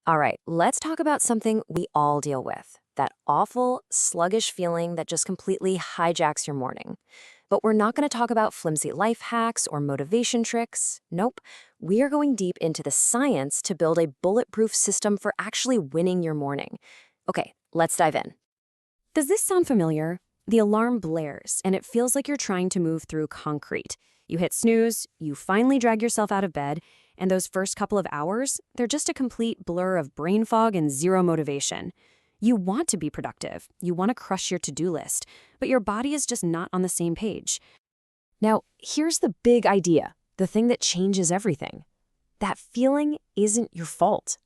All right, let's talk about something we all deal with, that awful, sluggish feeling that just completely hijacks your morning. But we're not going to talk about flimsy life hacks or motivation tricks. Nope. We are going deep into the science to build a bulletproof system for actually winning your morning. Okay, let's dive in. Does this sound familiar? The alarm blares, and it feels like you're trying to move through concrete. You hit snooze, you finally drag yourself out of bed, and those first couple of hours, they're just a complete blur of brain fog and zero motivation. You want to be productive, you want to crush your to-do list, but your body is just not on the same page. Now, here's the big idea, the thing that changes everything. That feeling isn't your fault.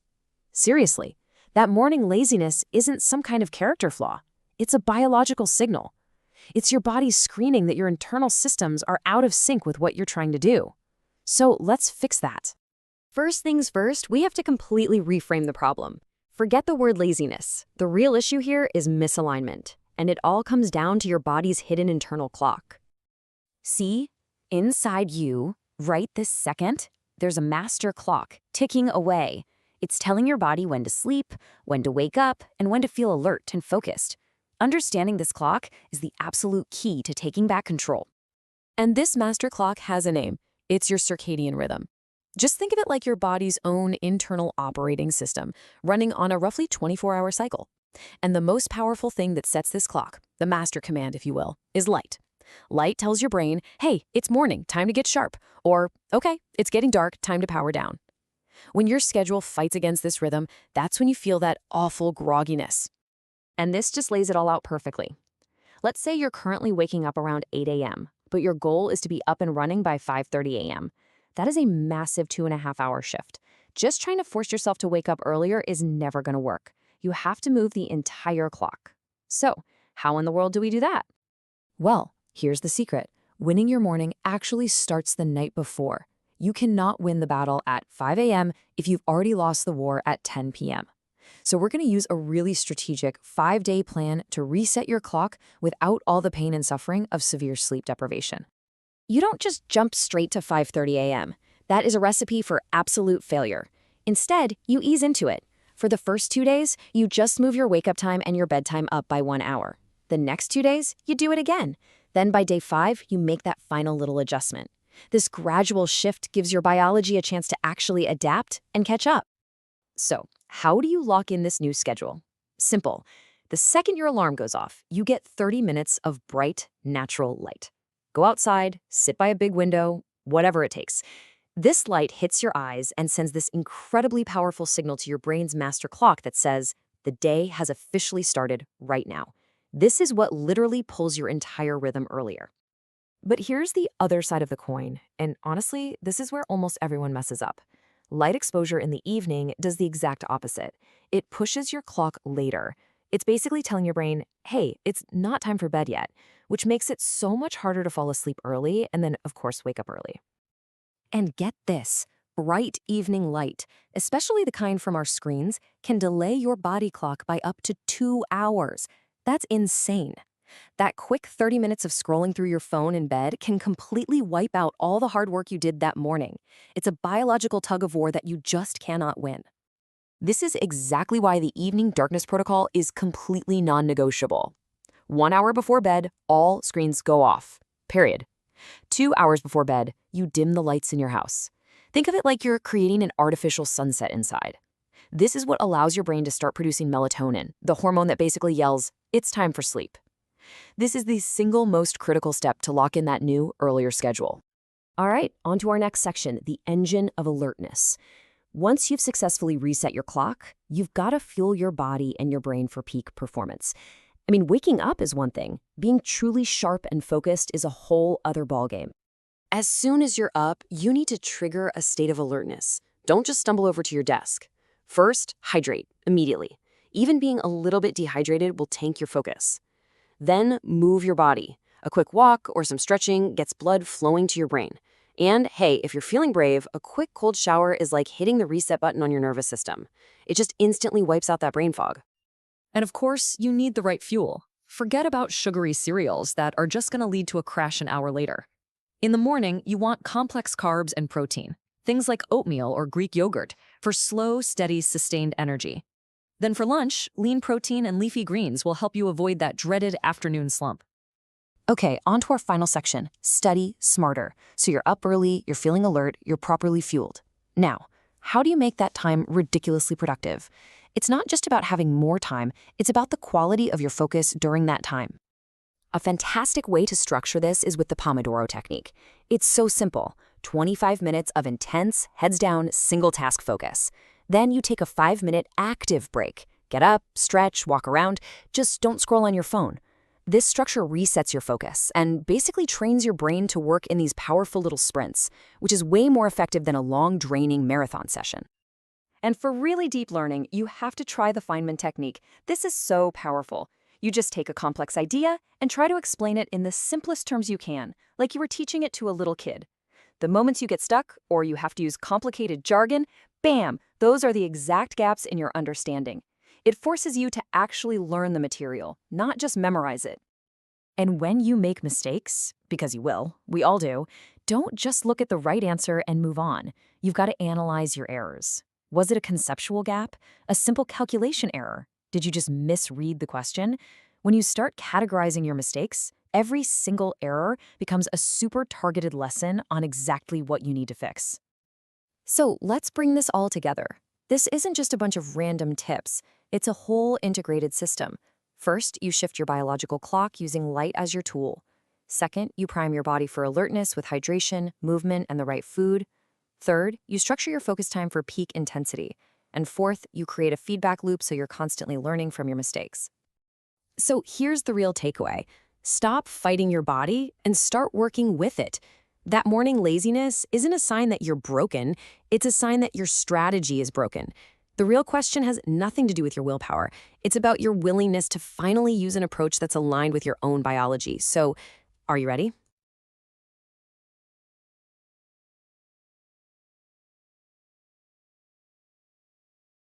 Seriously, that morning laziness isn't some kind of character flaw. It's a biological signal. It's your body screaming that your internal systems are out of sync with what you're trying to do. So let's fix that. First things first, we have to completely reframe the problem. Forget the word laziness. The real issue here is misalignment, and it all comes down to your body's hidden internal clock. See, inside you, right this second, there's a master clock ticking away. It's telling your body when to sleep, when to wake up, and when to feel alert and focused. Understanding this clock is the absolute key to taking back control. And this master clock has a name. It's your circadian rhythm. Just think of it like your body's own internal operating system, running on a roughly 24-hour cycle. And the most powerful thing that sets this clock, the master command, if you will, is light. Light tells your brain, hey, it's morning, time to get sharp, or, okay, it's getting dark, time to power down. When your schedule fights against this rhythm, that's when you feel that awful grogginess. And this just lays it all out perfectly. Let's say you're currently waking up around 8 a.m., but your goal is to be up and running by 5:30 a.m. That is a massive 2.5-hour shift. Just trying to force yourself to wake up earlier is never going to work. You have to move the entire clock. So, how in the world do we do that? Well, here's the secret. Winning your morning actually starts the night before. You cannot win the battle at 5 a.m. if you've already lost the war at 10 p.m. So we're going to use a really strategic 5-day plan to reset your clock without all the pain and suffering of severe sleep deprivation. You don't just jump straight to 5:30 a.m. That is a recipe for absolute failure. Instead, you ease into it. For the first 2 days, you just move your wake-up time and your bedtime up by 1 hour. The next 2 days, you do it again. Then by day 5, you make that final little adjustment. This gradual shift gives your biology a chance to actually adapt and catch up. So, how do you lock in this new schedule? Simple. The second your alarm goes off, you get 30 minutes of bright, natural light. Go outside, sit by a big window, whatever it takes. This light hits your eyes and sends this incredibly powerful signal to your brain's master clock that says, the day has officially started right now. This is what literally pulls your entire rhythm earlier. But here's the other side of the coin, and honestly, this is where almost everyone messes up. Light exposure in the evening does the exact opposite. It pushes your clock later. It's basically telling your brain, hey, it's not time for bed yet, which makes it so much harder to fall asleep early and then, of course, wake up early. And get this, bright evening light, especially the kind from our screens, can delay your body clock by up to 2 hours. That's insane. That quick 30 minutes of scrolling through your phone in bed can completely wipe out all the hard work you did that morning. It's a biological tug of war that you just cannot win. This is exactly why the evening darkness protocol is completely non-negotiable. 1 hour before bed, all screens go off, period. 2 hours before bed, you dim the lights in your house. Think of it like you're creating an artificial sunset inside. This is what allows your brain to start producing melatonin, the hormone that basically yells, it's time for sleep. This is the single most critical step to lock in that new, earlier schedule. All right, on to our next section, the engine of alertness. Once you've successfully reset your clock, you've got to fuel your body and your brain for peak performance. I mean, waking up is one thing. Being truly sharp and focused is a whole other ballgame. As soon as you're up, you need to trigger a state of alertness. Don't just stumble over to your desk. First, hydrate immediately. Even being a little bit dehydrated will tank your focus. Then move your body. A quick walk or some stretching gets blood flowing to your brain. And hey, if you're feeling brave, a quick cold shower is like hitting the reset button on your nervous system. It just instantly wipes out that brain fog. And of course, you need the right fuel. Forget about sugary cereals that are just going to lead to a crash an hour later. In the morning, you want complex carbs and protein. Things like oatmeal or Greek yogurt, for slow, steady, sustained energy. Then for lunch, lean protein and leafy greens will help you avoid that dreaded afternoon slump. Okay, on to our final section, study smarter. So you're up early, you're feeling alert, you're properly fueled. Now, how do you make that time ridiculously productive? It's not just about having more time, it's about the quality of your focus during that time. A fantastic way to structure this is with the Pomodoro technique. It's so simple, 25 minutes of intense, heads-down, single-task focus. Then you take a 5-minute active break. Get up, stretch, walk around, just don't scroll on your phone. This structure resets your focus and basically trains your brain to work in these powerful little sprints, which is way more effective than a long, draining marathon session. And for really deep learning, you have to try the Feynman technique. This is so powerful. You just take a complex idea and try to explain it in the simplest terms you can, like you were teaching it to a little kid. The moments you get stuck or you have to use complicated jargon, bam, those are the exact gaps in your understanding. It forces you to actually learn the material, not just memorize it. And when you make mistakes, because you will, we all do, don't just look at the right answer and move on. You've got to analyze your errors. Was it a conceptual gap? A simple calculation error? Did you just misread the question? When you start categorizing your mistakes, every single error becomes a super targeted lesson on exactly what you need to fix. So let's bring this all together. This isn't just a bunch of random tips. It's a whole integrated system. First, you shift your biological clock using light as your tool. Second, you prime your body for alertness with hydration, movement, and the right food. Third, you structure your focus time for peak intensity. And fourth, you create a feedback loop so you're constantly learning from your mistakes. So here's the real takeaway. Stop fighting your body and start working with it. That morning laziness isn't a sign that you're broken, it's a sign that your strategy is broken. The real question has nothing to do with your willpower. It's about your willingness to finally use an approach that's aligned with your own biology. So, are you ready?